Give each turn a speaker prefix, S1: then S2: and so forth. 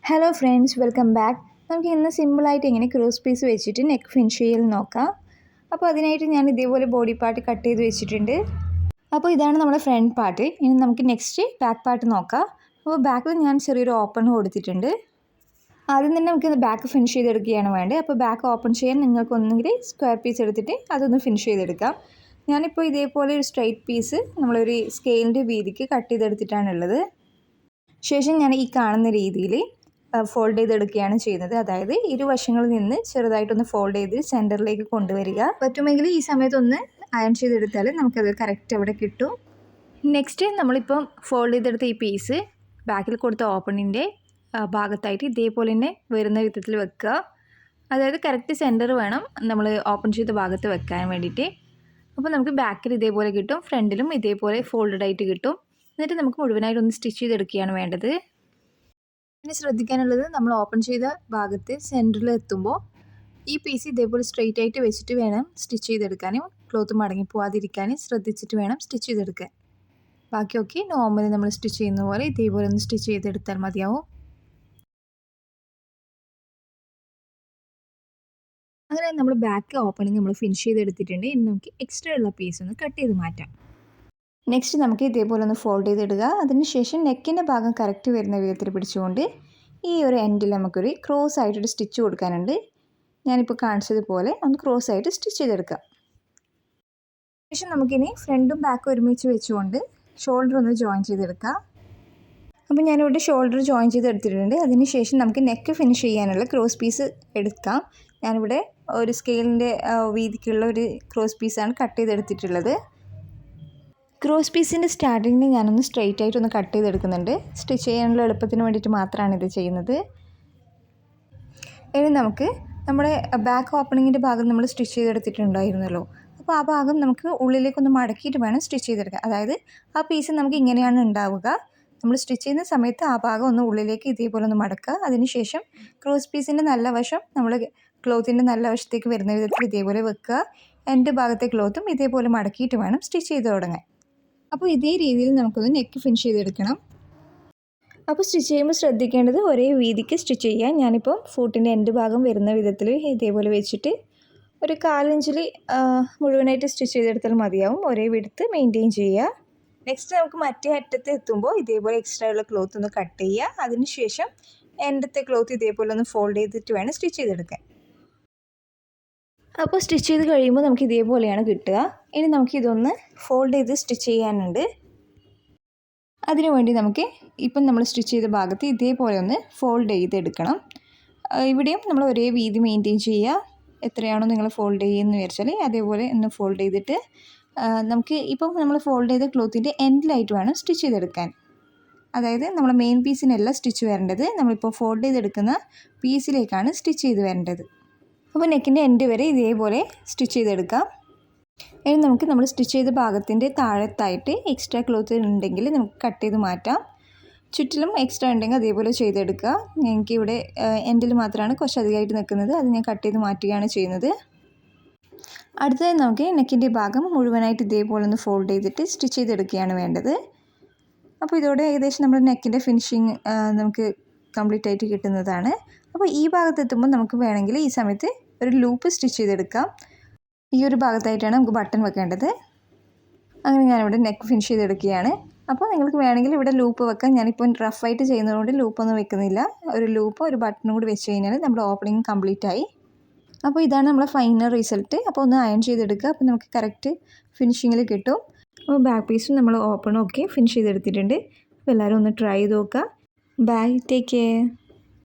S1: Hello friends, welcome back. നമുക്ക് ഇന്ന് സിമ്പിളായിട്ട് എങ്ങനെ ക്രോസ് പീസ് വെച്ചിട്ട് നെക്ക് ഫിനിഷ് ചെയ്യൽ നോക്കാം. അപ്പോൾ അതിനായിട്ട് ഞാൻ ഇതേപോലെ ബോഡി പാർട്ട് കട്ട് ചെയ്ത് വെച്ചിട്ടുണ്ട്. അപ്പോൾ ഇതാണ് നമ്മുടെ ഫ്രണ്ട് പാർട്ട്. ഇനി നമുക്ക് നെക്സ്റ്റ് ബാക്ക് പാർട്ട് നോക്കാം. അപ്പോൾ ബാക്കിൽ ഞാൻ ചെറിയൊരു ഓപ്പൺ കൊടുത്തിട്ടുണ്ട്. ആദ്യം തന്നെ നമുക്ക് ബാക്ക് ഫിനിഷ് ചെയ്തെടുക്കുകയാണ് വേണ്ടത്. അപ്പോൾ ബാക്ക് ഓപ്പൺ ചെയ്യാൻ നിങ്ങൾക്ക് ഒന്നുകിൽ സ്ക്വയർ പീസ് എടുത്തിട്ട് അതൊന്ന് ഫിനിഷ് ചെയ്തെടുക്കാം. ഞാനിപ്പോൾ ഇതേപോലെ ഒരു സ്ട്രൈറ്റ് പീസ് നമ്മളൊരു സ്കെയിലിൻ്റെ വീതിക്ക് കട്ട് ചെയ്തെടുത്തിട്ടാണുള്ളത്. ശേഷം ഞാൻ ഈ കാണുന്ന രീതിയിൽ ഫോൾഡ് ചെയ്തെടുക്കുകയാണ് ചെയ്യുന്നത്. അതായത് ഇരുവശങ്ങളിൽ നിന്ന് ചെറുതായിട്ടൊന്ന് ഫോൾഡ് ചെയ്ത് സെൻറ്ററിലേക്ക് കൊണ്ടുവരിക. പറ്റുമെങ്കിൽ ഈ സമയത്തൊന്ന് അയൺ ചെയ്തെടുത്താൽ നമുക്കത് കറക്റ്റ് അവിടെ കിട്ടും. നെക്സ്റ്റ് നമ്മളിപ്പം ഫോൾഡ് ചെയ്തെടുത്ത ഈ പീസ് ബാക്കിൽ കൊടുത്ത ഓപ്പണിൻ്റെ ഭാഗത്തായിട്ട് ഇതേപോലെ തന്നെ വരുന്ന വിധത്തിൽ വെക്കുക. അതായത് കറക്റ്റ് സെൻറ്റർ വേണം നമ്മൾ ഓപ്പൺ ചെയ്ത ഭാഗത്ത് വെക്കാൻ വേണ്ടിയിട്ട്. അപ്പോൾ നമുക്ക് ബാക്കിൽ ഇതേപോലെ കിട്ടും, ഫ്രണ്ടിലും ഇതേപോലെ ഫോൾഡഡ് ആയിട്ട് കിട്ടും. എന്നിട്ട് നമുക്ക് മുഴുവനായിട്ടൊന്ന് സ്റ്റിച്ച് ചെയ്തെടുക്കുകയാണ് വേണ്ടത്. പിന്നെ ശ്രദ്ധിക്കാനുള്ളത്, നമ്മൾ ഓപ്പൺ ചെയ്ത ഭാഗത്ത് സെൻറ്ററിൽ എത്തുമ്പോൾ ഈ പീസ് ഇതേപോലെ സ്ട്രെയിറ്റ് ആയിട്ട് വെച്ചിട്ട് വേണം സ്റ്റിച്ച് ചെയ്തെടുക്കാനും ക്ലോത്ത് മടങ്ങി പോവാതിരിക്കാനും ശ്രദ്ധിച്ചിട്ട് വേണം സ്റ്റിച്ച് ചെയ്തെടുക്കാൻ. ബാക്കിയൊക്കെ നോർമലി നമ്മൾ സ്റ്റിച്ച് ചെയ്യുന്ന പോലെ ഇതേപോലെ ഒന്ന് സ്റ്റിച്ച് ചെയ്തെടുത്താൽ മതിയാവും. അങ്ങനെ നമ്മൾ ബാക്ക് ഓപ്പണിങ് നമ്മൾ ഫിനിഷ് ചെയ്തെടുത്തിട്ടുണ്ട്. ഇനി നമുക്ക് എക്സ്ട്രാ ഉള്ള പീസ് ഒന്ന് കട്ട് ചെയ്ത് മാറ്റാം. നെക്സ്റ്റ് നമുക്ക് ഇതേപോലെ ഒന്ന് ഫോൾഡ് ചെയ്തിടുക. അതിനുശേഷം നെക്കിൻ്റെ ഭാഗം കറക്റ്റ് വരുന്ന വിധത്തിൽ പിടിച്ചുകൊണ്ട് ഈ ഒരു എൻഡിൽ നമുക്കൊരു ക്രോസ് ആയിട്ടൊരു സ്റ്റിച്ച് കൊടുക്കാനുണ്ട്. ഞാനിപ്പോൾ കാണിച്ചതുപോലെ ഒന്ന് ക്രോസ് ആയിട്ട് സ്റ്റിച്ച് ചെയ്തെടുക്കുക. ശേഷം നമുക്കിനി ഫ്രണ്ടും ബാക്കും ഒരുമിച്ച് വെച്ചുകൊണ്ട് ഷോൾഡർ ഒന്ന് ജോയിൻ ചെയ്തെടുക്കുക. അപ്പോൾ ഞാനിവിടെ ഷോൾഡർ ജോയിൻ ചെയ്തെടുത്തിട്ടുണ്ട്. അതിനുശേഷം നമുക്ക് നെക്ക് ഫിനിഷ് ചെയ്യാനുള്ള ക്രോസ് പീസ് എടുക്കാം. ഞാനിവിടെ ഒരു സ്കെയിലിൻ്റെ വീതിക്കുള്ള ഒരു ക്രോസ് പീസാണ് കട്ട് ചെയ്തെടുത്തിട്ടുള്ളത്. ക്രോസ് പീസിൻ്റെ സ്റ്റാർട്ടിങ്ങിന് ഞാനൊന്ന് സ്ട്രെയിറ്റ് ആയിട്ടൊന്ന് കട്ട് ചെയ്തെടുക്കുന്നുണ്ട്. സ്റ്റിച്ച് ചെയ്യാനുള്ള എളുപ്പത്തിന് വേണ്ടിയിട്ട് മാത്രമാണ് ഇത് ചെയ്യുന്നത്. ഇനി നമുക്ക് നമ്മുടെ ബാക്ക് ഓപ്പണിങ്ങിൻ്റെ ഭാഗം നമ്മൾ സ്റ്റിച്ച് ചെയ്തെടുത്തിട്ടുണ്ടായിരുന്നല്ലോ. അപ്പോൾ ആ ഭാഗം നമുക്ക് ഉള്ളിലേക്കൊന്ന് മടക്കിയിട്ട് വേണം സ്റ്റിച്ച് ചെയ്തെടുക്കാൻ. അതായത് ആ പീസ് നമുക്ക് ഇങ്ങനെയാണ് ഉണ്ടാവുക. നമ്മൾ സ്റ്റിച്ച് ചെയ്യുന്ന സമയത്ത് ആ ഭാഗം ഒന്ന് ഉള്ളിലേക്ക് ഇതേപോലെ ഒന്ന് മടക്കുക. അതിനുശേഷം ക്രോസ് പീസിൻ്റെ നല്ല വശം നമ്മൾ ക്ലോത്തിൻ്റെ നല്ല വശത്തേക്ക് വരുന്ന വിധത്തിൽ ഇതേപോലെ വെക്കുക. എൻ്റെ ഭാഗത്തെ ക്ലോത്തും ഇതേപോലെ മടക്കിയിട്ട് വേണം സ്റ്റിച്ച് ചെയ്ത് തുടങ്ങാൻ. അപ്പോൾ ഇതേ രീതിയിൽ നമുക്കൊന്ന് നെക്ക് ഫിനിഷ് ചെയ്തെടുക്കണം. അപ്പോൾ സ്റ്റിച്ച് ചെയ്യുമ്പോൾ ശ്രദ്ധിക്കേണ്ടത് ഒരേ വീതിക്ക് സ്റ്റിച്ച് ചെയ്യാൻ. ഞാനിപ്പോൾ ഫൂട്ടിൻ്റെ എൻഡ് ഭാഗം വരുന്ന വിധത്തിൽ ഇതേപോലെ വെച്ചിട്ട് ഒരു 1/4 ഇഞ്ചിൽ മുഴുവനായിട്ട് സ്റ്റിച്ച് ചെയ്തെടുത്താൽ മതിയാവും. ഒരേ വിഡ്ത്ത് മെയിൻറ്റെയിൻ ചെയ്യുക. നെക്സ്റ്റ് നമുക്ക് മറ്റേ അറ്റത്ത് എത്തുമ്പോൾ ഇതേപോലെ എക്സ്ട്രാ ഉള്ള ക്ലോത്ത് ഒന്ന് കട്ട് ചെയ്യുക. അതിനുശേഷം എൻഡത്തെ ക്ലോത്ത് ഇതേപോലെ ഒന്ന് ഫോൾഡ് ചെയ്തിട്ട് വേണം സ്റ്റിച്ച് ചെയ്തെടുക്കാൻ. അപ്പോൾ സ്റ്റിച്ച് ചെയ്ത് കഴിയുമ്പോൾ നമുക്ക് ഇതേപോലെയാണ് കിട്ടുക. ഇനി നമുക്ക് ഇതൊന്ന് ഫോൾഡ് ചെയ്ത് സ്റ്റിച്ച് ചെയ്യാനുണ്ട്. അതിനുവേണ്ടി നമുക്ക് ഇപ്പം നമ്മൾ സ്റ്റിച്ച് ചെയ്ത ഭാഗത്ത് ഇതേപോലെ ഒന്ന് ഫോൾഡ് ചെയ്തെടുക്കണം. ഇവിടെയും നമ്മൾ ഒരേ വീതി മെയിൻറ്റെയിൻ ചെയ്യുക. എത്രയാണോ നിങ്ങൾ ഫോൾഡ് ചെയ്യുമെന്ന് വിചാരിച്ചാൽ അതേപോലെ ഒന്ന് ഫോൾഡ് ചെയ്തിട്ട് നമുക്ക് ഇപ്പം നമ്മൾ ഫോൾഡ് ചെയ്ത ക്ലോത്തിൻ്റെ എൻഡിലായിട്ട് വേണം സ്റ്റിച്ച് ചെയ്തെടുക്കാൻ. അതായത് നമ്മൾ മെയിൻ പീസിനല്ല സ്റ്റിച്ച് വരേണ്ടത്, നമ്മളിപ്പോൾ ഫോൾഡ് ചെയ്തെടുക്കുന്ന പീസിലേക്കാണ് സ്റ്റിച്ച് ചെയ്ത് വരേണ്ടത്. അപ്പോൾ നെക്കിൻ്റെ എൻഡ് വരെ ഇതേപോലെ സ്റ്റിച്ച് ചെയ്തെടുക്കാം. ഇനി നമുക്ക് നമ്മൾ സ്റ്റിച്ച് ചെയ്ത ഭാഗത്തിൻ്റെ താഴത്തായിട്ട് എക്സ്ട്രാ ക്ലോത്ത് ഉണ്ടെങ്കിൽ നമുക്ക് കട്ട് ചെയ്ത് മാറ്റാം. ചുറ്റിലും എക്സ്ട്രാ ഉണ്ടെങ്കിൽ അതേപോലെ ചെയ്തെടുക്കുക. എനിക്കിവിടെ എൻഡിൽ മാത്രമാണ് കുറച്ച് അധികമായിട്ട് നിൽക്കുന്നത്, അത് ഞാൻ കട്ട് ചെയ്ത് മാറ്റുകയാണ് ചെയ്യുന്നത്. അടുത്തത് നമുക്ക് നെക്കിൻ്റെ ഭാഗം മുഴുവനായിട്ട് ഇതേപോലെ ഒന്ന് ഫോൾഡ് ചെയ്തിട്ട് സ്റ്റിച്ച് ചെയ്തെടുക്കുകയാണ് വേണ്ടത്. അപ്പോൾ ഇതോടെ ഏകദേശം നമ്മുടെ നെക്കിൻ്റെ ഫിനിഷിങ് നമുക്ക് കംപ്ലീറ്റ് ആയിട്ട് കിട്ടുന്നതാണ്. അപ്പോൾ ഈ ഭാഗത്തെത്തുമ്പോൾ നമുക്ക് വേണമെങ്കിൽ ഈ സമയത്ത് ഒരു ലൂപ്പ് സ്റ്റിച്ച് ചെയ്തെടുക്കാം. ഈ ഒരു ഭാഗത്തായിട്ടാണ് നമുക്ക് ബട്ടൺ വെക്കേണ്ടത്. അങ്ങനെ ഞാനിവിടെ നെക്ക് ഫിനിഷ് ചെയ്തെടുക്കുകയാണ്. അപ്പോൾ നിങ്ങൾക്ക് വേണമെങ്കിൽ ഇവിടെ ലൂപ്പ് വെക്കാം. ഞാനിപ്പോൾ റഫായിട്ട് ചെയ്യുന്നതുകൊണ്ട് ലൂപ്പൊന്നും വെക്കുന്നില്ല. ഒരു ലൂപ്പ് ഒരു ബട്ടണും കൂടി വെച്ച് കഴിഞ്ഞാൽ നമ്മുടെ ഓപ്പണിങ് കംപ്ലീറ്റ് ആയി. അപ്പോൾ ഇതാണ് നമ്മുടെ ഫൈനൽ റിസൾട്ട്. അപ്പോൾ ഒന്ന് അയൺ ചെയ്തെടുക്കുക. അപ്പോൾ നമുക്ക് കറക്റ്റ് ഫിനിഷിങ്ങിൽ കിട്ടും. അപ്പോൾ ബാക്ക് പീസും നമ്മൾ ഓപ്പണും ഒക്കെ ഫിനിഷ് ചെയ്തെടുത്തിട്ടുണ്ട്. അപ്പോൾ എല്ലാവരും ഒന്ന് ട്രൈ ചെയ്ത് നോക്കുക. Bye, take care.